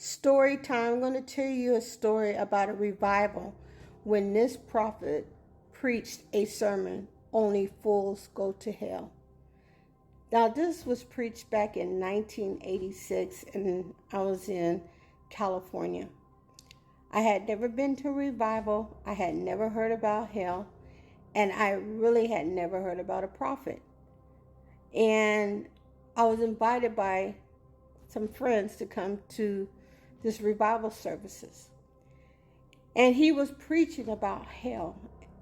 Story time. I'm going to tell you a story about a revival when this prophet preached a sermon, Only Fools Go to Hell. Now, this was preached back in 1986, and I was in California. I had never been to a revival. I had never heard about hell, and I really had never heard about a prophet. And I was invited by some friends to come to this revival services. And he was preaching about hell.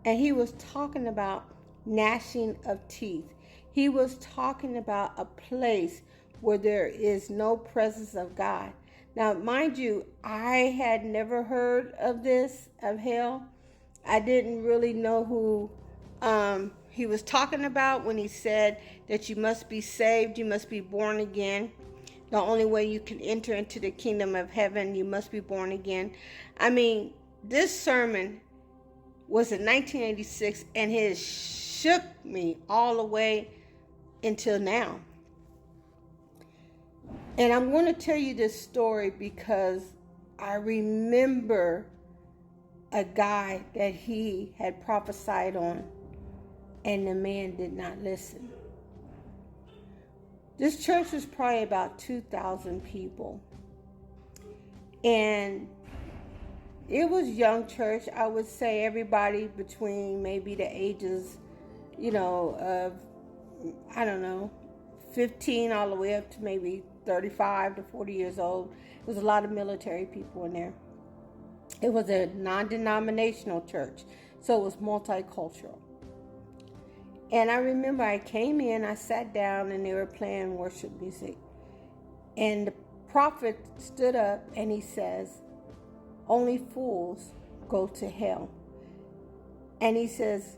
And he was talking about gnashing of teeth. He was talking about a place where there is no presence of God. Now, mind you, I had never heard of this, of hell. I didn't really know who he was talking about when he said that you must be saved, you must be born again. The only way you can enter into the kingdom of heaven, you must be born again. I mean, this sermon was in 1986, and it shook me all the way until now. And I'm going to tell you this story because I remember a guy that he had prophesied on, and the man did not listen. This church was probably about 2,000 people. And it was a young church. I would say everybody between maybe the ages, of, 15 all the way up to maybe 35 to 40 years old. There was a lot of military people in there. It was a non-denominational church, so it was multicultural. And I remember I came in, I sat down, and they were playing worship music. And the prophet stood up and he says, only fools go to hell. And he says,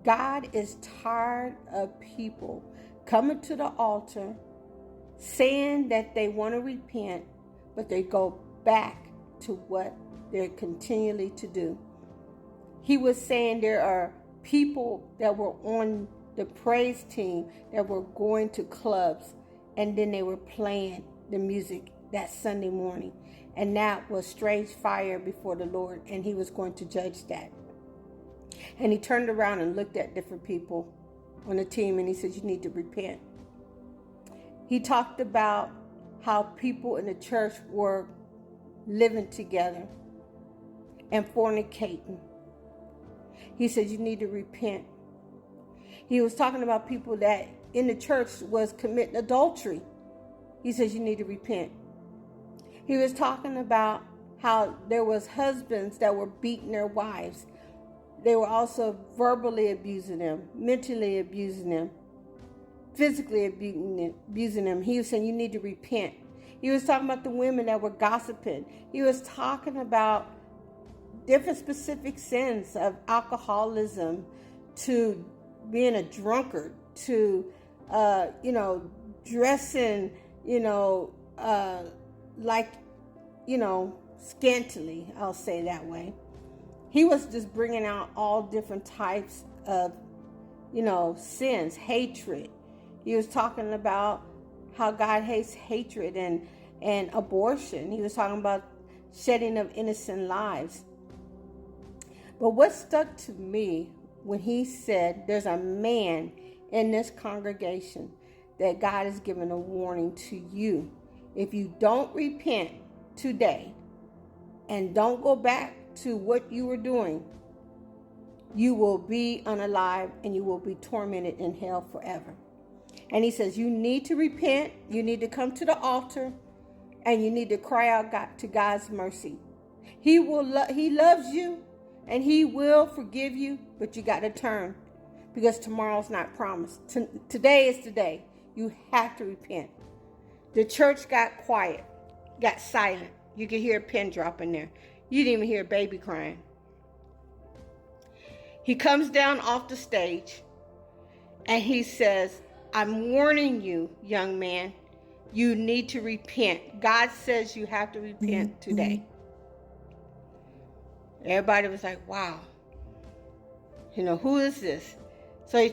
God is tired of people coming to the altar saying that they want to repent, but they go back to what they're continually to do. He was saying there are people that were on the praise team that were going to clubs, and then they were playing the music that Sunday morning, and that was strange fire before the Lord, and he was going to judge that. And he turned around and looked at different people on the team, and he said, you need to repent. He talked about how people in the church were living together and fornicating. He said, you need to repent. He was talking about people that in the church was committing adultery. He says, you need to repent. He was talking about how there was husbands that were beating their wives. They were also verbally abusing them, mentally abusing them, physically abusing them. He was saying, you need to repent. He was talking about the women that were gossiping. He was talking about different specific sins of alcoholism, to being a drunkard, to, dressing, scantily, I'll say that way. He was just bringing out all different types of, sins, hatred. He was talking about how God hates hatred and abortion. He was talking about shedding of innocent lives. But what stuck to me when he said there's a man in this congregation that God has given a warning to you. If you don't repent today and don't go back to what you were doing, you will be unalive and you will be tormented in hell forever. And he says, you need to repent, you need to come to the altar, and you need to cry out to God's mercy. He loves you, and he will forgive you, but you got to turn, because tomorrow's not promised. Today is the day. You have to repent. The church got quiet, got silent. You could hear a pin drop in there. You didn't even hear a baby crying. He comes down off the stage and he says, I'm warning you, young man, you need to repent. God says you have to repent today. Everybody was like, wow, who is this? So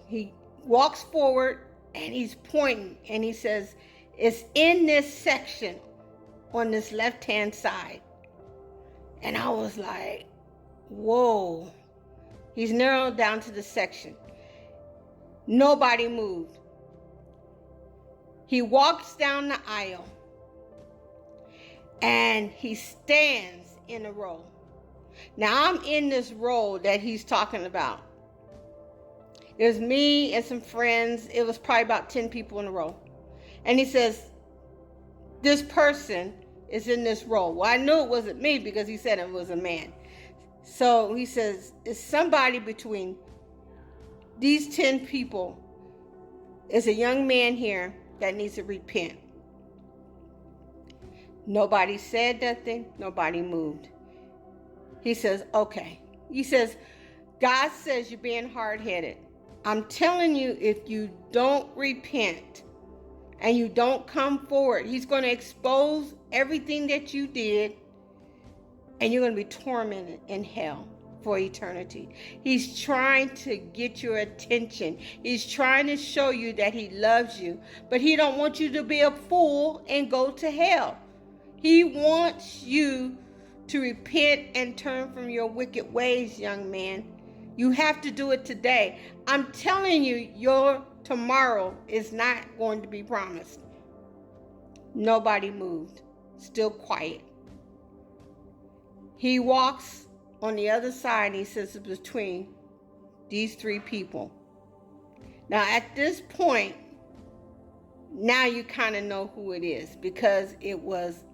he walks forward and he's pointing and he says, it's in this section on this left-hand side. And I was like, whoa. He's narrowed down to the section. Nobody moved. He walks down the aisle and he stands in a row. Now I'm in this row that he's talking about. It was me and some friends. It was probably about 10 people in a row. And he says, this person is in this row. Well, I knew it wasn't me because he said it was a man. So he says, it's somebody between these 10 people. Is a young man here that needs to repent. Nobody said nothing. Nobody moved. He says, okay. He says, God says you're being hard-headed. I'm telling you, if you don't repent and you don't come forward, he's going to expose everything that you did, and you're going to be tormented in hell for eternity. He's trying to get your attention. He's trying to show you that he loves you, but he don't want you to be a fool and go to hell. He wants you to repent and turn from your wicked ways, young man. You have to do it today. I'm telling you, your tomorrow is not going to be promised. Nobody moved. Still quiet. He walks on the other side and he says it's between these 3 people. Now at this point, now you kind of know who it is, because it was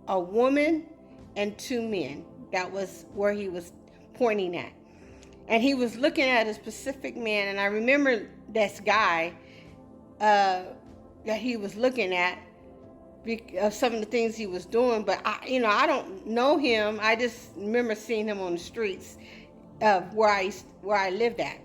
a woman and 2 men. That was where he was pointing at. And he was looking at a specific man, and I remember this guy that he was looking at, of some of the things he was doing, but I don't know him. I just remember seeing him on the streets of where I lived at.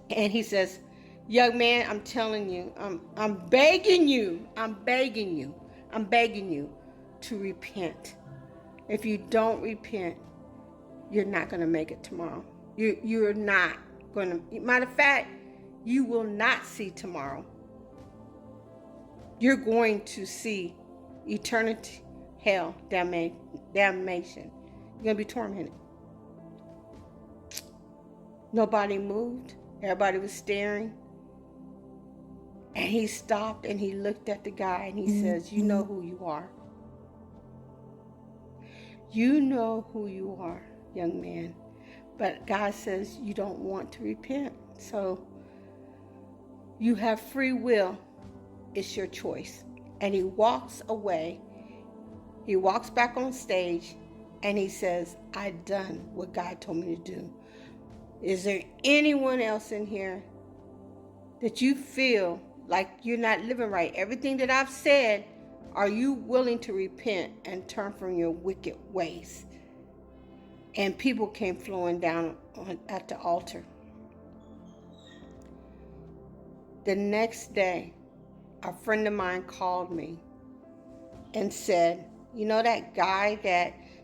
And he says, young man, I'm telling you, I'm begging you to repent. If you don't repent, you're not going to make it tomorrow. You're not going to. Matter of fact, you will not see tomorrow. You're going to see eternity, hell, damnation. You're going to be tormented. Nobody moved. Everybody was staring. And he stopped and he looked at the guy and he says, you know who you are. You know who you are, young man. But God says you don't want to repent. So you have free will. It's your choice. And he walks away. He walks back on stage and he says, I done what God told me to do. Is there anyone else in here that you feel like you're not living right? Everything that I've said, are you willing to repent and turn from your wicked ways? And people came flowing down at the altar. The next day, a friend of mine called me and said, you know that guy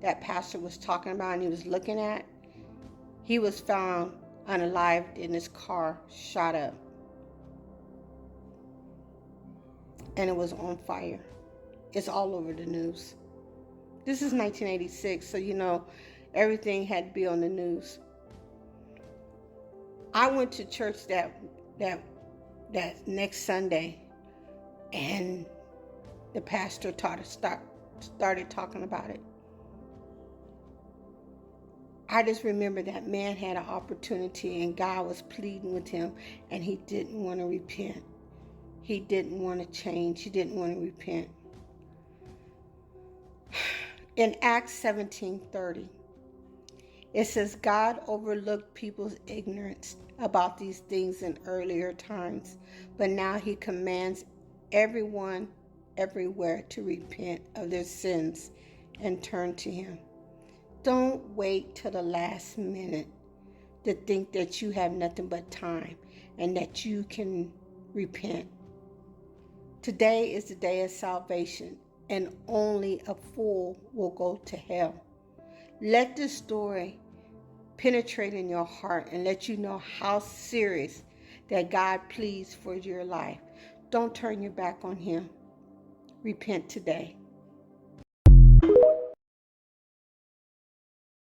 that pastor was talking about and he was looking at? He was found unalived in his car, shot up. And it was on fire. It's all over the news. This is 1986, so everything had to be on the news. I went to church that next Sunday, and the pastor started talking about it. I just remember that man had an opportunity and God was pleading with him, and he didn't want to repent. He didn't want to change. He didn't want to repent. In Acts 17:30, it says, God overlooked people's ignorance about these things in earlier times, but now he commands everyone everywhere to repent of their sins and turn to him. Don't wait till the last minute to think that you have nothing but time and that you can repent. Today is the day of salvation, and only a fool will go to hell. Let this story penetrate in your heart and let you know how serious that God pleads for your life. Don't turn your back on him. Repent today.